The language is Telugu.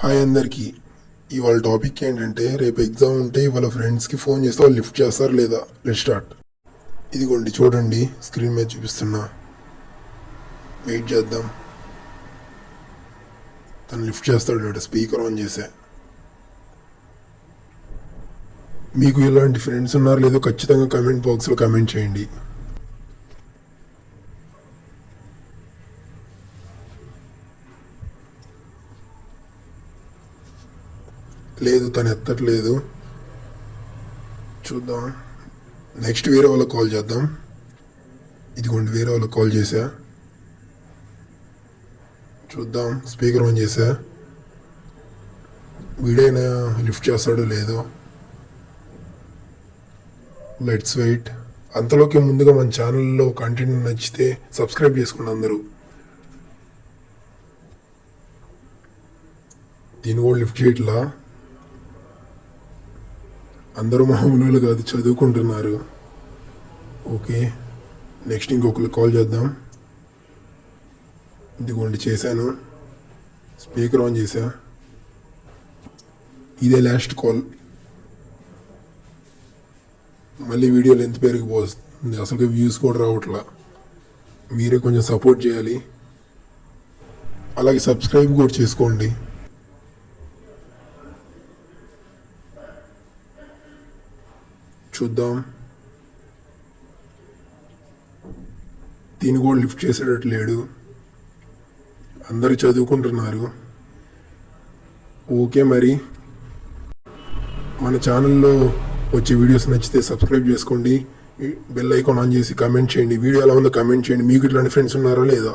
హాయ్ అందరికీ. ఇవాళ టాపిక్ ఏంటంటే, రేపు ఎగ్జామ్ ఉంటే ఇవాళ ఫ్రెండ్స్కి ఫోన్ చేస్తే వాళ్ళు లిఫ్ట్ చేస్తారు లేదా. Let start. ఇదిగోండి చూడండి, స్క్రీన్ మీద చూపిస్తున్నా. వెయిట్ చేద్దాం. తను లిఫ్ట్ చేస్తాడు. స్పీకర్ ఆన్ చేసా. మీకు ఇలాంటి ఫ్రెండ్స్ ఉన్నారో లేదో ఖచ్చితంగా కమెంట్ బాక్స్లో కమెంట్ చేయండి. లేదు, తను ఎత్తట్లేదు. చూద్దాం. నెక్స్ట్ వేరే వాళ్ళకి కాల్ చేద్దాం. ఇదిగోండి వేరే వాళ్ళకి కాల్ చేశా. చూద్దాం. స్పీకర్ ఆన్ చేశా. వీడైనా లిఫ్ట్ చేస్తాడో లేదో. Let's wait. అంతలోకి ముందుగా మన ఛానల్లో కంటెంట్ నచ్చితే సబ్స్క్రైబ్ చేసుకోండి అందరూ. దీన్ని కూడా లిఫ్ట్ చేయట్లా. అందరూ మామూలు కాదు, చదువుకుంటున్నారు. ఓకే, నెక్స్ట్ ఇంకొకరికి కాల్ చేద్దాం. ఇదిగోండి చేశాను. స్పీకర్ ఆన్ చేశా. ఇదే లాస్ట్ కాల్. మళ్ళీ వీడియో లెంత్ పెరిగిపోతుంది, అసలు వ్యూస్ కూడా రావట్లా. మీరే కొంచెం సపోర్ట్ చేయాలి. అలాగే సబ్స్క్రైబ్ కూడా చేసుకోండి. చూద్దాం. దీన్ని కూడా లిఫ్ట్ చేసేటట్టు లేడు. అందరూ చదువుకుంటున్నారు. ఓకే, మరి మన ఛానల్లో వచ్చే వీడియోస్ నచ్చితే సబ్స్క్రైబ్ చేసుకోండి. బెల్ ఐకాన్ ఆన్ చేసి కమెంట్ చేయండి. వీడియో ఎలా ఉందో కమెంట్ చేయండి. మీకు ఇట్లాంటి ఫ్రెండ్స్ ఉన్నారో లేదా.